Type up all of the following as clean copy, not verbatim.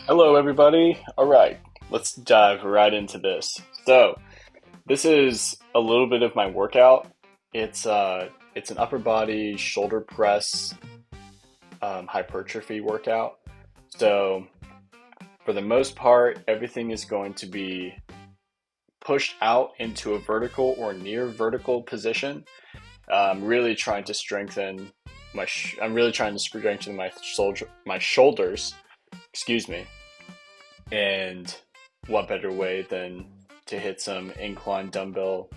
Hello, everybody. All right, let's dive right into this. So, this is a little bit of my workout. It's an upper body shoulder press hypertrophy workout. So, for the most part, everything is going to be pushed out into a vertical or near vertical position. I'm really trying to strengthen I'm really trying to strengthen my shoulders. Excuse me. And what better way than to hit some incline dumbbell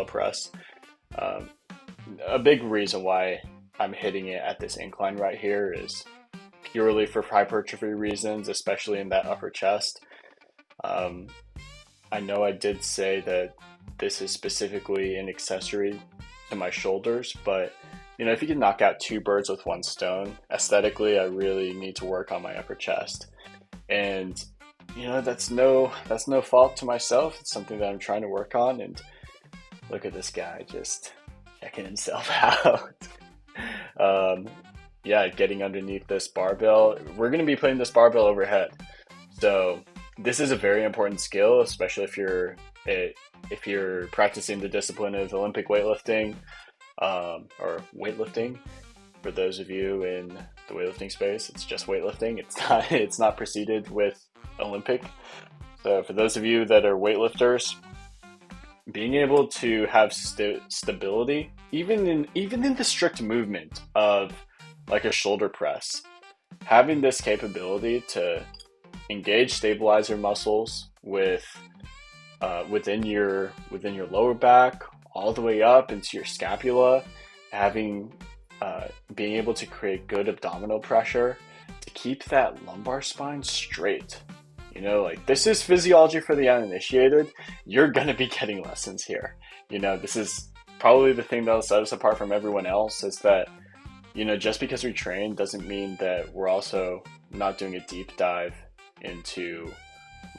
press. Um, a big reason why I'm hitting it at this incline right here is purely for hypertrophy reasons, especially in that upper chest. Um, I know I did say that this is specifically an accessory to my shoulders, but if you can knock out two birds with one stone, aesthetically, I really need to work on my upper chest. And that's no fault to myself. It's something that I'm trying to work on. And look at this guy just checking himself out. um, yeah, getting underneath this barbell. We're going to be putting this barbell overhead. So this is a very important skill, especially if you're practicing the discipline of Olympic weightlifting, or weightlifting. For those of you in the weightlifting space, it's just weightlifting. It's not preceded with Olympic. So for those of you that are weightlifters, being able to have stability, even in the strict movement of like a shoulder press, having this capability to engage stabilizer muscles within your lower back, all the way up into your scapula, having being able to create good abdominal pressure to keep that lumbar spine straight. Like this is physiology for the uninitiated. You're going to be getting lessons here. This is probably the thing that'll set us apart from everyone else is that, just because we train doesn't mean that we're also not doing a deep dive into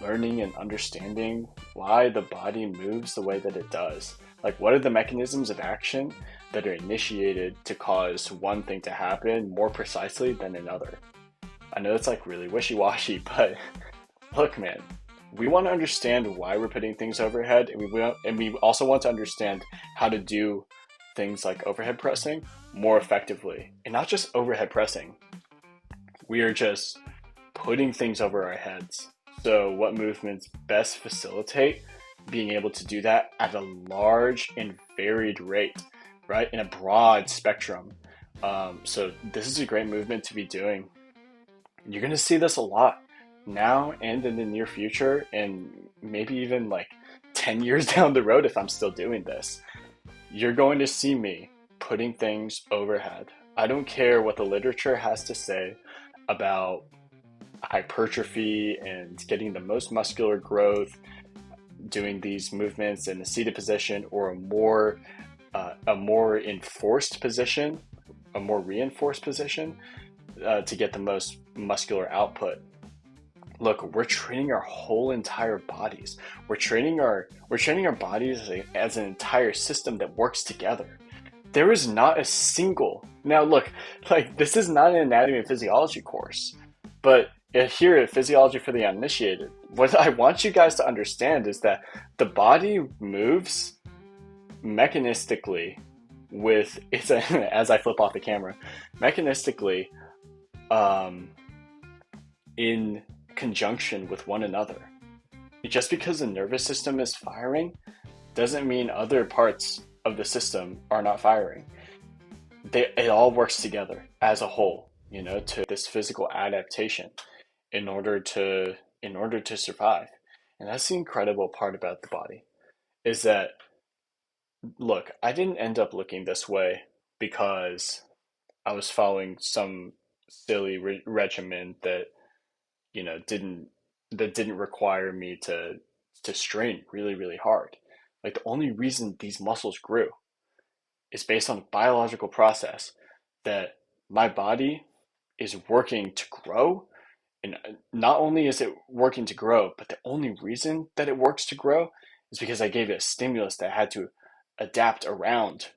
learning and understanding why the body moves the way that it does. Like, what are the mechanisms of action that are initiated to cause one thing to happen more precisely than another? I know it's like really wishy-washy, but look, man, we want to understand why we're putting things overhead, and we also want to understand how to do things like overhead pressing more effectively. And not just overhead pressing, we are just putting things over our heads. So, what movements best facilitate being able to do that at a large and varied rate, right? In a broad spectrum. So, this is a great movement to be doing. You're going to see this a lot now and in the near future, and maybe even like 10 years down the road if I'm still doing this. You're going to see me putting things overhead. I don't care what the literature has to say about hypertrophy and getting the most muscular growth, doing these movements in a seated position or a more enforced position, a more reinforced position, to get the most muscular output. Look, we're training our whole entire bodies. We're training our bodies as an entire system that works together. There is not a single. Now, look, like this is not an anatomy and physiology course, but here at Physiology for the Uninitiated, what I want you guys to understand is that the body moves mechanistically as I flip off the camera, mechanistically, um, in conjunction with one another. Just because the nervous system is firing doesn't mean other parts of the system are not firing. It all works together as a whole, to this physical adaptation in order to survive. And that's the incredible part about the body is that, look, I didn't end up looking this way because I was following some silly regimen you know didn't that didn't require me to strain really really hard. Like the only reason these muscles grew is based on a biological process that my body is working to grow. And not only is it working to grow, but the only reason that it works to grow is because I gave it a stimulus that had to adapt around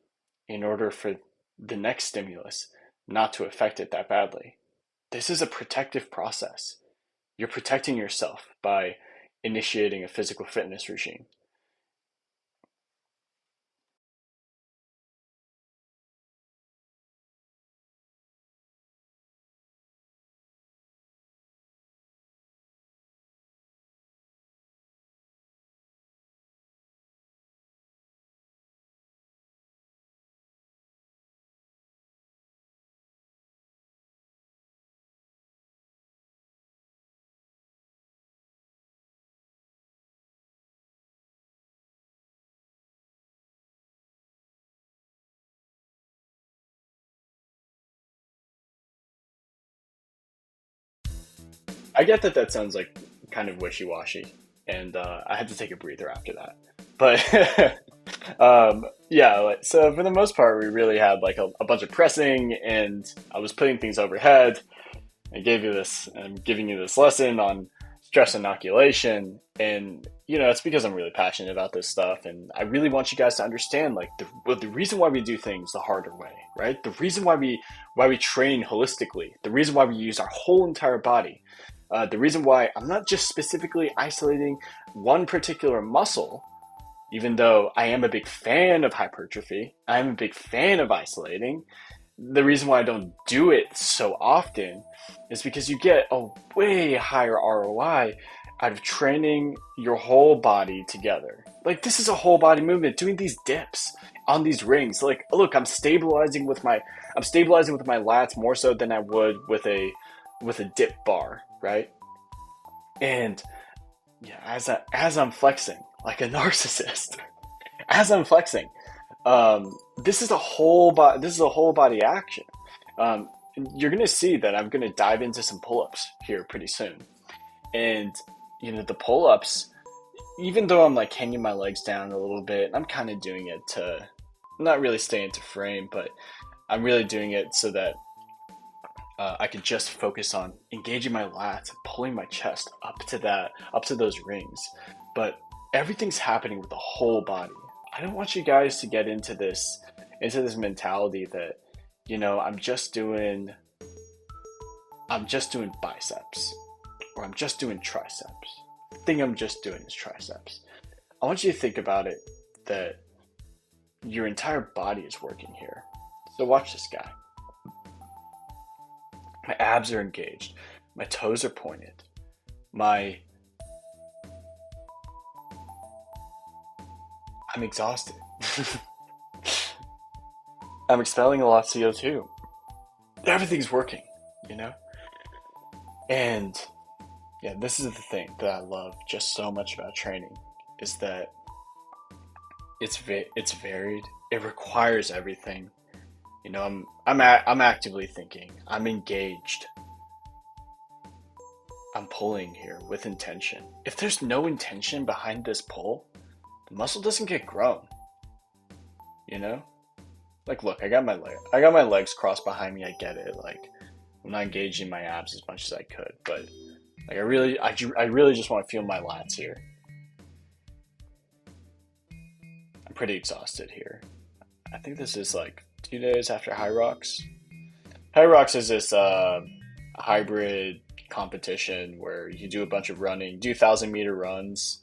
in order for the next stimulus not to affect it that badly. This is a protective process. you're protecting yourself by initiating a physical fitness regime. I get that that sounds like kind of wishy-washy, and I had to take a breather after that. But yeah, like, so for the most part, we really had like a bunch of pressing, and I was putting things overhead. I'm giving you this lesson on stress inoculation, and it's because I'm really passionate about this stuff, and I really want you guys to understand like the reason why we do things the harder way, right? The reason why we train holistically, the reason why we use our whole entire body, the reason why I'm not just specifically isolating one particular muscle, even though I am a big fan of hypertrophy, I'm a big fan of isolating. The reason why I don't do it so often is because you get a way higher ROI out of training your whole body together. Like this is a whole body movement, doing these dips on these rings. Like, look, I'm stabilizing with my lats more so than I would with a dip bar, right? And yeah, as I'm flexing like a narcissist, as I'm flexing, this is a whole body action. Um, you're gonna see that I'm gonna dive into some pull-ups here pretty soon, and the pull-ups, even though I'm like hanging my legs down a little bit, I'm kind of doing it to not really stay into frame, but I'm really doing it so that I can just focus on engaging my lats and pulling my chest up to those rings. But everything's happening with the whole body. I don't want you guys to get into this mentality that, I'm just doing biceps or I'm just doing triceps. The thing I'm just doing is triceps. I want you to think about it that your entire body is working here. So watch this guy. My abs are engaged. My toes are pointed. My I'm exhausted. I'm expelling a lot of CO2. Everything's working, you know? And yeah, this is the thing that I love just so much about training is that it's varied. It requires everything. I'm actively thinking. I'm engaged. I'm pulling here with intention. If there's no intention behind this pull, the muscle doesn't get grown. You know? Like, look, I got my legs crossed behind me. I get it. Like, I'm not engaging my abs as much as I could, but like, I really just want to feel my lats here. I'm pretty exhausted here. I think this is like 2 days after High Rocks. High Rocks is this hybrid competition where you do a bunch of running, do 1,000 meter runs.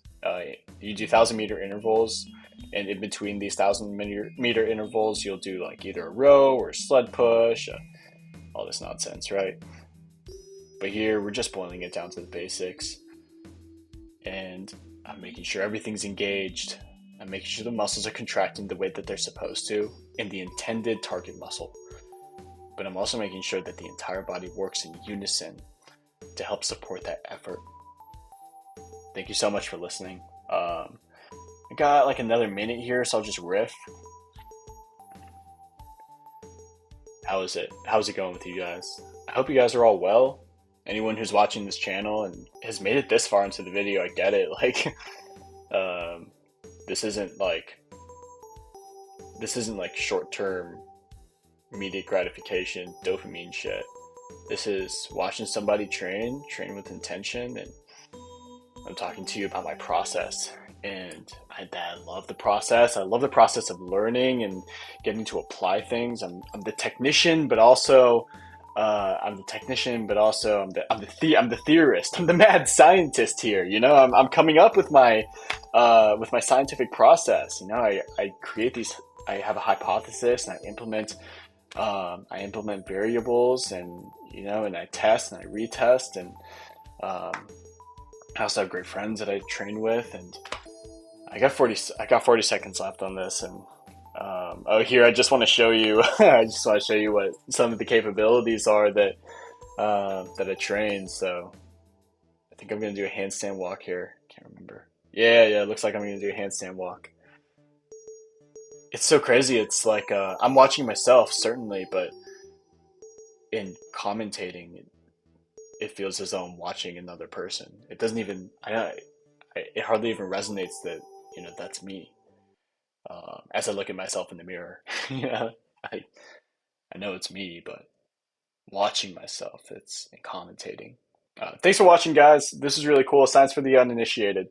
You do 1,000 meter intervals, and in between these 1,000 meter intervals, you'll do like either a row or a sled push, all this nonsense, right? But here we're just boiling it down to the basics, and I'm making sure everything's engaged. I'm making sure the muscles are contracting the way that they're supposed to in the intended target muscle. But I'm also making sure that the entire body works in unison to help support that effort. Thank you so much for listening. I got like another minute here, so I'll just riff. How is it? How's it going with you guys? I hope you guys are all well. Anyone who's watching this channel and has made it this far into the video, I get it. Like, um, this isn't like short-term immediate gratification, dopamine shit. This is watching somebody train with intention, and I'm talking to you about my process. And I love the process. I love the process of learning and getting to apply things. I'm the technician, but also I'm the technician, but also I'm the theorist. I'm the mad scientist here. You know, I'm coming up with my scientific process. You know, I create these. I have a hypothesis and I implement variables, and you know, and I test and I retest, and um, I also have great friends that I train with, and I got 40 seconds left on this, and oh, here I just want to show you. I just want to show you what some of the capabilities are that I train. So I think I'm gonna do a handstand walk here. Can't remember. Yeah, yeah, it looks like I'm gonna do a handstand walk. It's so crazy. It's like I'm watching myself certainly, but in commentating, it feels as though I'm watching another person. It doesn't even. It hardly even resonates that you know that's me. As I look at myself in the mirror, you know, I I know it's me, but watching myself, it's and commentating. Thanks for watching, guys. This is really cool. Science for the uninitiated.